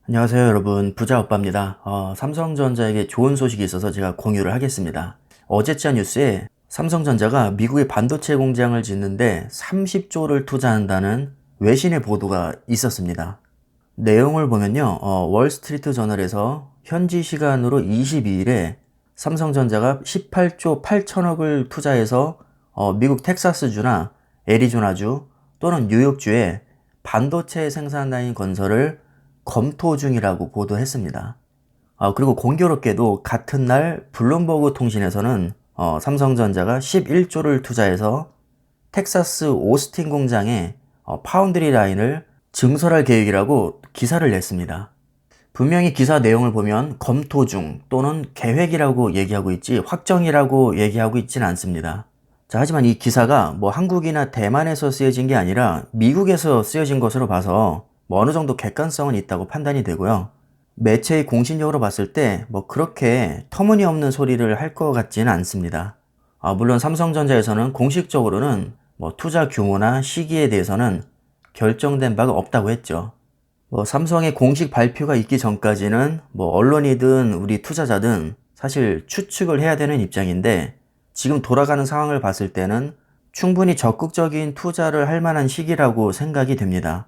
안녕하세요 여러분, 부자오빠입니다. 삼성전자에게 좋은 소식이 있어서 제가 공유를 하겠습니다. 어제자 뉴스에 삼성전자가 미국의 반도체 공장을 짓는데 30조를 투자한다는 외신의 보도가 있었습니다. 내용을 보면요, 월스트리트 저널에서 현지 시간으로 22일에 삼성전자가 18조 8천억을 투자해서 미국 텍사스주나 애리조나주 또는 뉴욕주에 반도체 생산 라인 건설을 검토 중이라고 보도했습니다. 그리고 공교롭게도 같은 날 블룸버그 통신에서는 삼성전자가 11조를 투자해서 텍사스 오스틴 공장에 파운드리 라인을 증설할 계획이라고 기사를 냈습니다. 분명히 기사 내용을 보면 검토 중 또는 계획이라고 얘기하고 있지 확정이라고 얘기하고 있지는 않습니다. 자, 하지만 이 기사가 뭐 한국이나 대만에서 쓰여진 게 아니라 미국에서 쓰여진 것으로 봐서 뭐 어느 정도 객관성은 있다고 판단이 되고요. 매체의 공신력으로 봤을 때 뭐 그렇게 터무니없는 소리를 할 것 같지는 않습니다. 물론 삼성전자에서는 공식적으로는 뭐 투자 규모나 시기에 대해서는 결정된 바가 없다고 했죠. 뭐 삼성의 공식 발표가 있기 전까지는 뭐 언론이든 우리 투자자든 사실 추측을 해야 되는 입장인데, 지금 돌아가는 상황을 봤을 때는 충분히 적극적인 투자를 할 만한 시기라고 생각이 됩니다.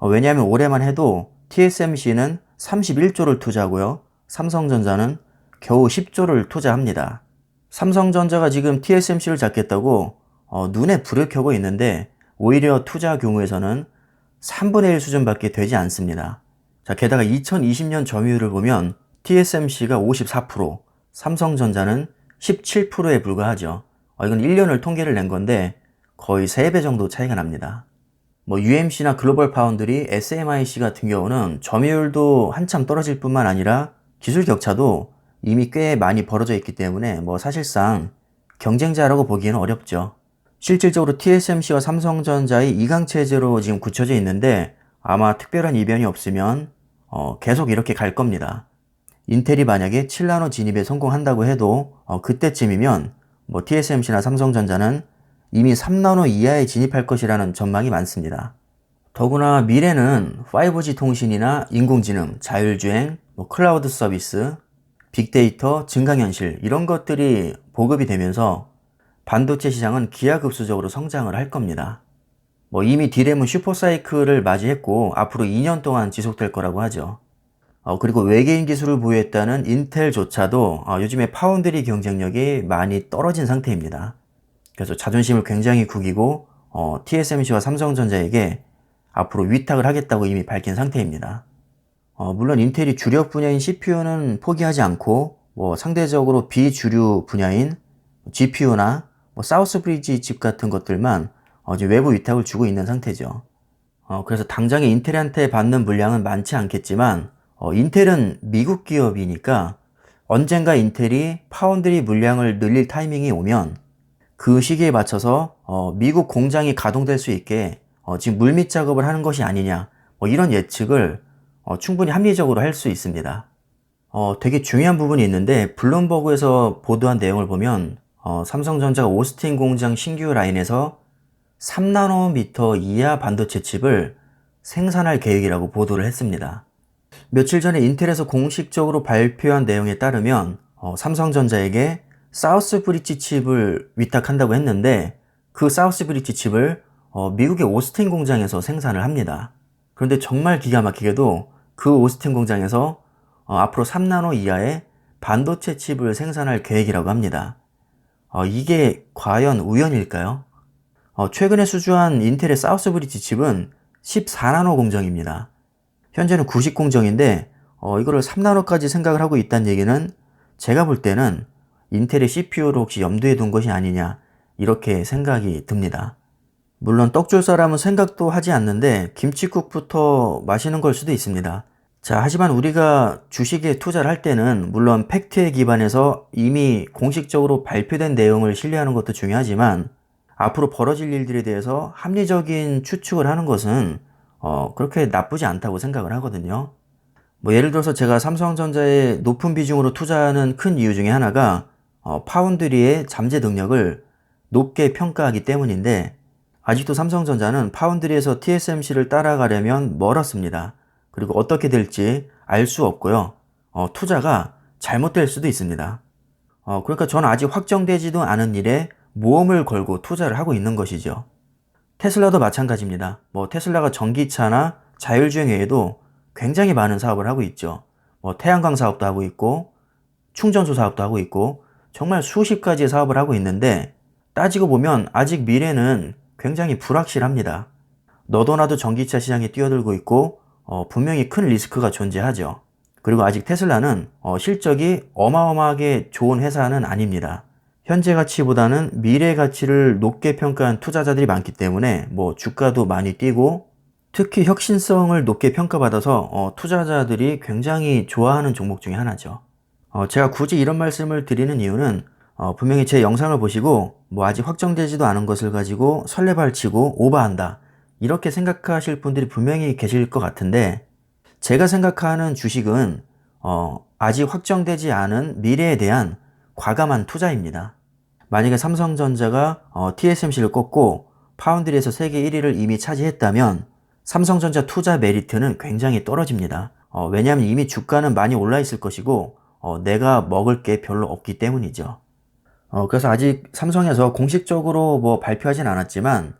왜냐하면 올해만 해도 TSMC는 31조를 투자하고요, 삼성전자는 겨우 10조를 투자합니다. 삼성전자가 지금 TSMC를 잡겠다고 눈에 불을 켜고 있는데 오히려 투자 규모에서는 3분의 1 수준밖에 되지 않습니다. 자, 게다가 2020년 점유율을 보면 TSMC가 54%, 삼성전자는 17%에 불과하죠. 이건 1년을 통계를 낸 건데 거의 3배 정도 차이가 납니다. 뭐 UMC나 글로벌 파운드리, SMIC 같은 경우는 점유율도 한참 떨어질 뿐만 아니라 기술 격차도 이미 꽤 많이 벌어져 있기 때문에 뭐 사실상 경쟁자라고 보기에는 어렵죠. 실질적으로 TSMC와 삼성전자의 이강체제로 지금 굳혀져 있는데 아마 특별한 이변이 없으면 계속 이렇게 갈 겁니다. 인텔이 만약에 7나노 진입에 성공한다고 해도 그때쯤이면 뭐 TSMC나 삼성전자는 이미 3나노 이하에 진입할 것이라는 전망이 많습니다. 더구나 미래는 5G 통신이나 인공지능, 자율주행, 뭐 클라우드 서비스, 빅데이터, 증강현실 이런 것들이 보급이 되면서 반도체 시장은 기하급수적으로 성장을 할 겁니다. 뭐 이미 D램은 슈퍼사이클을 맞이했고 앞으로 2년 동안 지속될 거라고 하죠. 그리고 외계인 기술을 보유했다는 인텔조차도 요즘에 파운드리 경쟁력이 많이 떨어진 상태입니다. 그래서 자존심을 굉장히 구기고 TSMC와 삼성전자에게 앞으로 위탁을 하겠다고 이미 밝힌 상태입니다. 물론 인텔이 주력 분야인 CPU는 포기하지 않고 뭐 상대적으로 비주류 분야인 GPU나 뭐 사우스 브리지 칩 같은 것들만 지금 외부 위탁을 주고 있는 상태죠. 그래서 당장에 인텔한테 받는 물량은 많지 않겠지만 인텔은 미국 기업이니까 언젠가 인텔이 파운드리 물량을 늘릴 타이밍이 오면 그 시기에 맞춰서 미국 공장이 가동될 수 있게 지금 물밑 작업을 하는 것이 아니냐, 뭐 이런 예측을 충분히 합리적으로 할 수 있습니다. 되게 중요한 부분이 있는데 블룸버그에서 보도한 내용을 보면 삼성전자가 오스틴 공장 신규 라인에서 3나노미터 이하 반도체 칩을 생산할 계획이라고 보도를 했습니다. 며칠 전에 인텔에서 공식적으로 발표한 내용에 따르면 삼성전자에게 사우스 브리지 칩을 위탁한다고 했는데 그 사우스 브리지 칩을 미국의 오스틴 공장에서 생산을 합니다. 그런데 정말 기가 막히게도 그 오스틴 공장에서 앞으로 3나노 이하의 반도체 칩을 생산할 계획이라고 합니다. 이게 과연 우연일까요? 최근에 수주한 인텔의 사우스 브리지 칩은 14나노 공정입니다. 현재는 90 공정인데 이거를 3나노까지 생각을 하고 있다는 얘기는 제가 볼 때는 인텔의 CPU를 혹시 염두에 둔 것이 아니냐, 이렇게 생각이 듭니다. 물론 떡줄 사람은 생각도 하지 않는데 김칫국부터 마시는 걸 수도 있습니다. 자, 하지만 우리가 주식에 투자를 할 때는 물론 팩트에 기반해서 이미 공식적으로 발표된 내용을 신뢰하는 것도 중요하지만 앞으로 벌어질 일들에 대해서 합리적인 추측을 하는 것은 그렇게 나쁘지 않다고 생각을 하거든요. 뭐 예를 들어서 제가 삼성전자에 높은 비중으로 투자하는 큰 이유 중에 하나가 파운드리의 잠재 능력을 높게 평가하기 때문인데, 아직도 삼성전자는 파운드리에서 TSMC를 따라가려면 멀었습니다. 그리고 어떻게 될지 알 수 없고요. 투자가 잘못될 수도 있습니다. 그러니까 저는 아직 확정되지도 않은 일에 모험을 걸고 투자를 하고 있는 것이죠. 테슬라도 마찬가지입니다. 테슬라가 전기차나 자율주행 외에도 굉장히 많은 사업을 하고 있죠. 태양광 사업도 하고 있고, 충전소 사업도 하고 있고, 정말 수십 가지의 사업을 하고 있는데, 따지고 보면 아직 미래는 굉장히 불확실합니다. 너도 나도 전기차 시장에 뛰어들고 있고, 분명히 큰 리스크가 존재하죠. 그리고 아직 테슬라는 실적이 어마어마하게 좋은 회사는 아닙니다. 현재 가치보다는 미래 가치를 높게 평가한 투자자들이 많기 때문에 주가도 많이 뛰고, 특히 혁신성을 높게 평가받아서 투자자들이 굉장히 좋아하는 종목 중에 하나죠. 제가 굳이 이런 말씀을 드리는 이유는 분명히 제 영상을 보시고 아직 확정되지도 않은 것을 가지고 설레발치고 오버한다, 이렇게 생각하실 분들이 분명히 계실 것 같은데, 제가 생각하는 주식은 아직 확정되지 않은 미래에 대한 과감한 투자입니다. 만약에 삼성전자가 TSMC를 꺾고 파운드리에서 세계 1위를 이미 차지했다면 삼성전자 투자 메리트는 굉장히 떨어집니다. 왜냐하면 이미 주가는 많이 올라 있을 것이고 내가 먹을 게 별로 없기 때문이죠. 그래서 아직 삼성에서 공식적으로 발표하진 않았지만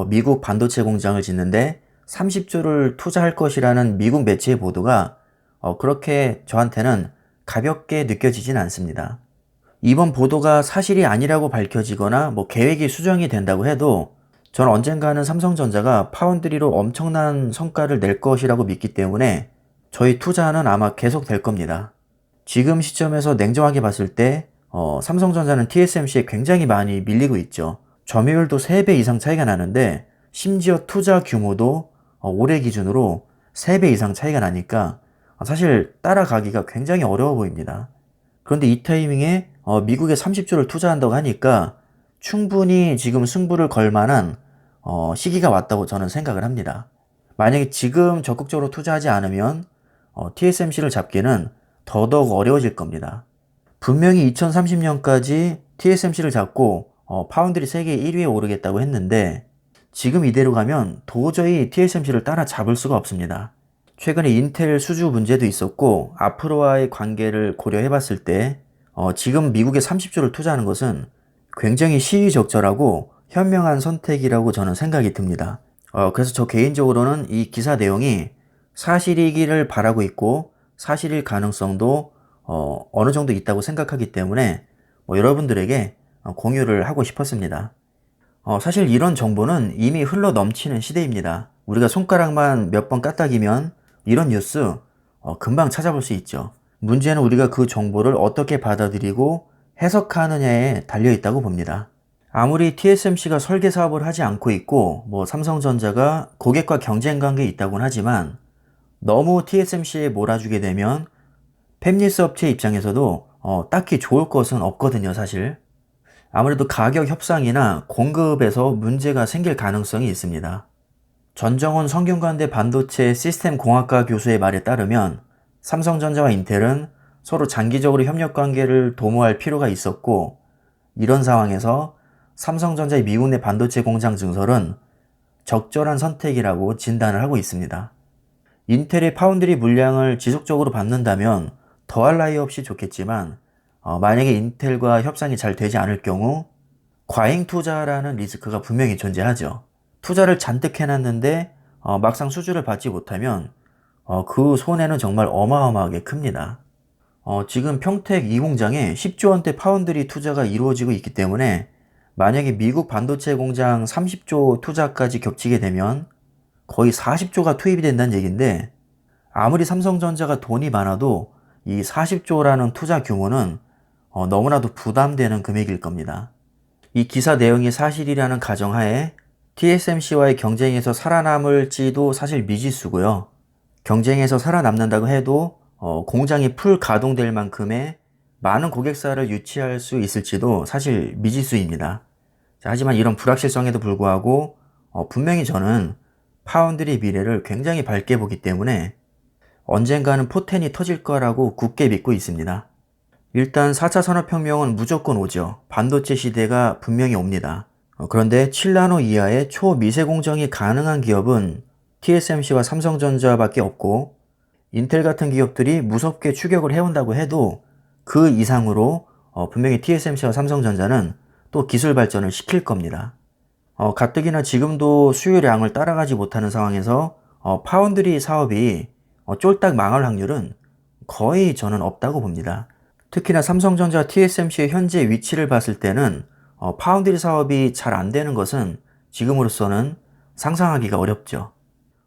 미국 반도체 공장을 짓는데 30조를 투자할 것이라는 미국 매체의 보도가 그렇게 저한테는 가볍게 느껴지진 않습니다. 이번 보도가 사실이 아니라고 밝혀지거나 계획이 수정이 된다고 해도 저는 언젠가는 삼성전자가 파운드리로 엄청난 성과를 낼 것이라고 믿기 때문에 저희 투자는 아마 계속 될 겁니다. 지금 시점에서 냉정하게 봤을 때 삼성전자는 TSMC에 굉장히 많이 밀리고 있죠. 점유율도 3배 이상 차이가 나는데 심지어 투자 규모도 올해 기준으로 3배 이상 차이가 나니까 사실 따라가기가 굉장히 어려워 보입니다. 그런데 이 타이밍에 미국에 30조를 투자한다고 하니까 충분히 지금 승부를 걸 만한 시기가 왔다고 저는 생각을 합니다. 만약에 지금 적극적으로 투자하지 않으면 TSMC를 잡기는 더더욱 어려워질 겁니다. 분명히 2030년까지 TSMC를 잡고 파운드리 세계 1위에 오르겠다고 했는데 지금 이대로 가면 도저히 TSMC를 따라잡을 수가 없습니다. 최근에 인텔 수주 문제도 있었고 앞으로와의 관계를 고려해 봤을 때 지금 미국에 30조를 투자하는 것은 굉장히 시의적절하고 현명한 선택이라고 저는 생각이 듭니다. 그래서 저 개인적으로는 이 기사 내용이 사실이기를 바라고 있고 사실일 가능성도 어느 정도 있다고 생각하기 때문에 여러분들에게 공유를 하고 싶었습니다. 사실 이런 정보는 이미 흘러 넘치는 시대입니다. 우리가 손가락만 몇 번 까딱이면 이런 뉴스 금방 찾아볼 수 있죠. 문제는 우리가 그 정보를 어떻게 받아들이고 해석하느냐에 달려 있다고 봅니다. 아무리 TSMC가 설계 사업을 하지 않고 있고 삼성전자가 고객과 경쟁 관계에 있다고는 하지만 너무 TSMC에 몰아주게 되면 팹리스 업체 입장에서도 딱히 좋을 것은 없거든요, 사실. 아무래도 가격 협상이나 공급에서 문제가 생길 가능성이 있습니다. 전정훈 성균관대 반도체 시스템 공학과 교수의 말에 따르면 삼성전자와 인텔은 서로 장기적으로 협력 관계를 도모할 필요가 있었고, 이런 상황에서 삼성전자의 미국 내 반도체 공장 증설은 적절한 선택이라고 진단을 하고 있습니다. 인텔의 파운드리 물량을 지속적으로 받는다면 더할 나위 없이 좋겠지만 만약에 인텔과 협상이 잘 되지 않을 경우 과잉 투자라는 리스크가 분명히 존재하죠. 투자를 잔뜩 해놨는데 막상 수주를 받지 못하면 그 손해는 정말 어마어마하게 큽니다. 지금 평택 2공장에 10조 원대 파운드리 투자가 이루어지고 있기 때문에 만약에 미국 반도체 공장 30조 투자까지 겹치게 되면 거의 40조가 투입이 된다는 얘기인데, 아무리 삼성전자가 돈이 많아도 이 40조라는 투자 규모는 너무나도 부담되는 금액일 겁니다. 이 기사 내용이 사실이라는 가정하에 TSMC와의 경쟁에서 살아남을지도 사실 미지수고요. 경쟁에서 살아남는다고 해도 공장이 풀 가동될 만큼의 많은 고객사를 유치할 수 있을지도 사실 미지수입니다. 하지만 이런 불확실성에도 불구하고 분명히 저는 파운드리 미래를 굉장히 밝게 보기 때문에 언젠가는 포텐이 터질 거라고 굳게 믿고 있습니다. 일단 4차 산업혁명은 무조건 오죠. 반도체 시대가 분명히 옵니다. 그런데 7나노 이하의 초미세 공정이 가능한 기업은 TSMC와 삼성전자밖에 없고 인텔 같은 기업들이 무섭게 추격을 해온다고 해도 그 이상으로 분명히 TSMC와 삼성전자는 또 기술 발전을 시킬 겁니다. 가뜩이나 지금도 수요량을 따라가지 못하는 상황에서 파운드리 사업이 쫄딱 망할 확률은 거의 저는 없다고 봅니다. 특히나 삼성전자 TSMC의 현재 위치를 봤을 때는 파운드리 사업이 잘 안 되는 것은 지금으로서는 상상하기가 어렵죠.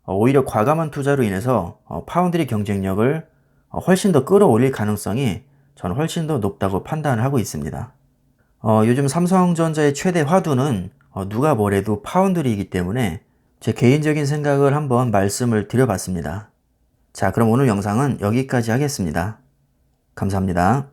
오히려 과감한 투자로 인해서 파운드리 경쟁력을 훨씬 더 끌어올릴 가능성이 저는 훨씬 더 높다고 판단을 하고 있습니다. 요즘 삼성전자의 최대 화두는 누가 뭐래도 파운드리이기 때문에 제 개인적인 생각을 한번 말씀을 드려봤습니다. 자, 그럼 오늘 영상은 여기까지 하겠습니다. 감사합니다.